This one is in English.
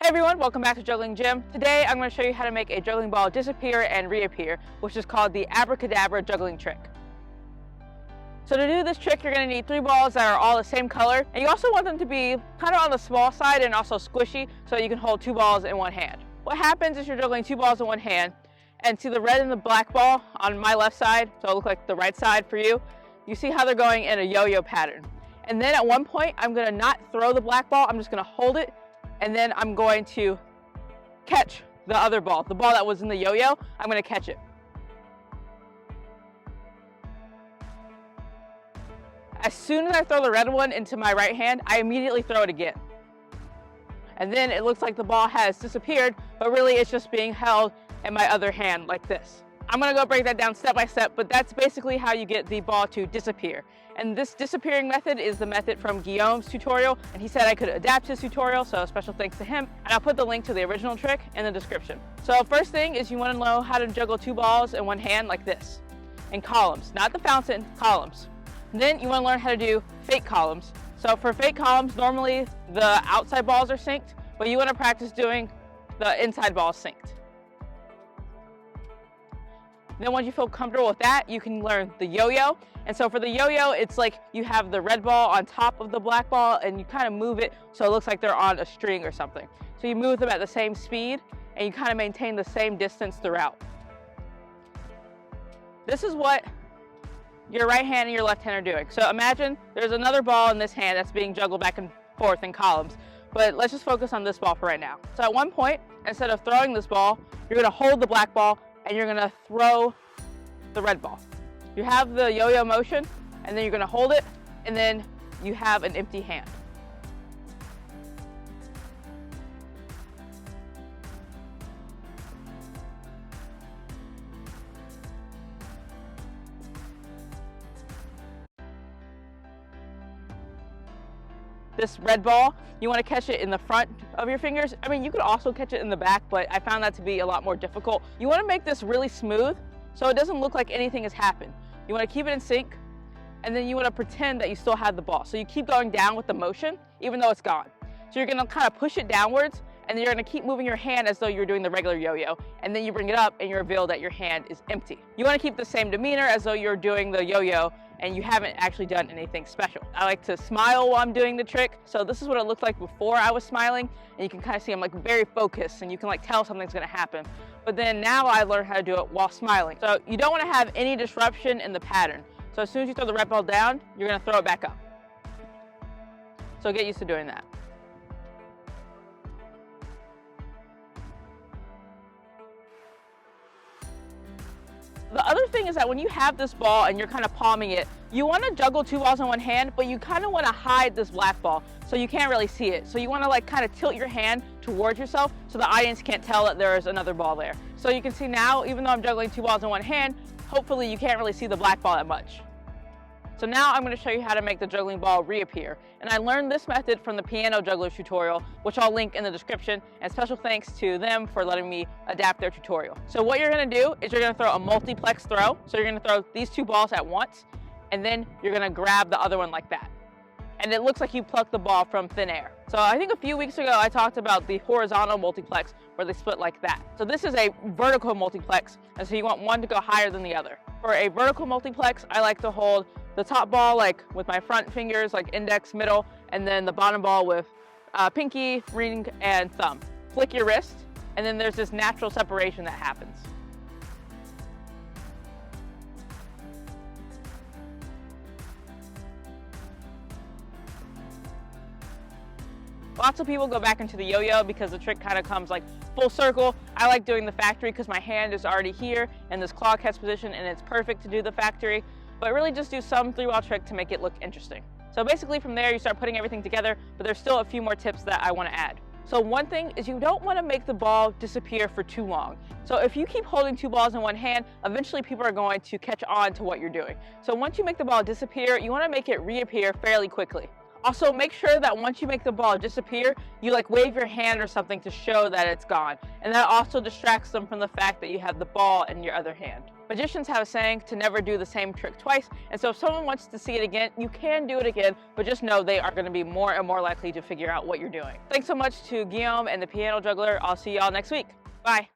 Hey everyone, welcome back to Juggling Gym. Today I'm going to show you how to make a juggling ball disappear and reappear, which is called the abracadabra juggling trick. So to do this trick, you're going to need 3 balls that are all the same color, and you also want them to be kind of on the small side and also squishy so you can hold 2 balls in one hand. What happens is you're juggling 2 balls in one hand, and see the red and the black ball on my left side, so it'll look like the right side for you. You see how they're going in a yo-yo pattern. And then at one point, I'm going to not throw the black ball, I'm just going to hold it, and then I'm going to catch the other ball, the ball that was in the yo-yo. I'm going to catch it. As soon as I throw the red one into my right hand, I immediately throw it again. And then it looks like the ball has disappeared, but really it's just being held in my other hand like this. I'm going to go break that down step by step, but that's basically how you get the ball to disappear. And this disappearing method is the method from Guillaume's tutorial, and he said I could adapt his tutorial, so special thanks to him. And I'll put the link to the original trick in the description. So first thing is you want to know how to juggle 2 balls in one hand like this, in columns, not the fountain, columns. And then you want to learn how to do fake columns. So for fake columns, normally the outside balls are synced, but you want to practice doing the inside balls synced. Then once you feel comfortable with that, you can learn the yo-yo. And so for the yo-yo, it's like you have the red ball on top of the black ball and you kind of move it so it looks like they're on a string or something. So you move them at the same speed and you kind of maintain the same distance throughout. This is what your right hand and your left hand are doing. So imagine there's another ball in this hand that's being juggled back and forth in columns. But let's just focus on this ball for right now. So at one point, instead of throwing this ball, you're going to hold the black ball and you're going to throw the red ball. You have the yo-yo motion, and then you're going to hold it, and then you have an empty hand. This red ball, you want to catch it in the front of your fingers. I mean, you could also catch it in the back, but I found that to be a lot more difficult. You want to make this really smooth so it doesn't look like anything has happened. You want to keep it in sync, and then you want to pretend that you still have the ball. So you keep going down with the motion, even though it's gone. So you're going to kind of push it downwards, and then you're going to keep moving your hand as though you're doing the regular yo-yo, and then you bring it up and you reveal that your hand is empty. You want to keep the same demeanor as though you're doing the yo-yo and you haven't actually done anything special. I like to smile while I'm doing the trick, so this is what it looked like before I was smiling, and you can kind of see I'm like very focused and you can like tell something's going to happen. But then now I learned how to do it while smiling. So you don't want to have any disruption in the pattern. So as soon as you throw the red ball down, you're going to throw it back up. So get used to doing that. The other thing is that when you have this ball and you're kind of palming it, you want to juggle 2 balls in one hand, but you kind of want to hide this black ball so you can't really see it. So you want to like kind of tilt your hand towards yourself so the audience can't tell that there is another ball there. So you can see now, even though I'm juggling 2 balls in one hand, hopefully you can't really see the black ball that much. So now I'm going to show you how to make the juggling ball reappear. And I learned this method from the piano juggler tutorial, which I'll link in the description, and special thanks to them for letting me adapt their tutorial. So what you're going to do is you're going to throw a multiplex throw. So you're going to throw these 2 balls at once, and then you're going to grab the other one like that. And it looks like you plucked the ball from thin air. So I think a few weeks ago I talked about the horizontal multiplex where they split like that. So this is a vertical multiplex, and so you want one to go higher than the other. For a vertical multiplex, I like to hold the top ball like with my front fingers, like index, middle, and then the bottom ball with pinky, ring, and thumb. Flick your wrist, and then there's this natural separation that happens. Lots of people go back into the yo-yo because the trick kind of comes like full circle. I like doing the factory because my hand is already here in this claw catch position and it's perfect to do the factory, but really just do some 3-ball trick to make it look interesting. So basically from there you start putting everything together, but there's still a few more tips that I want to add. So one thing is you don't want to make the ball disappear for too long. So if you keep holding 2 balls in one hand, eventually people are going to catch on to what you're doing. So once you make the ball disappear, you want to make it reappear fairly quickly. Also, make sure that once you make the ball disappear, you like wave your hand or something to show that it's gone. And that also distracts them from the fact that you have the ball in your other hand. Magicians have a saying to never do the same trick twice, and so if someone wants to see it again, you can do it again, but just know they are going to be more and more likely to figure out what you're doing. Thanks so much to Guillaume and the piano juggler. I'll see y'all next week. Bye.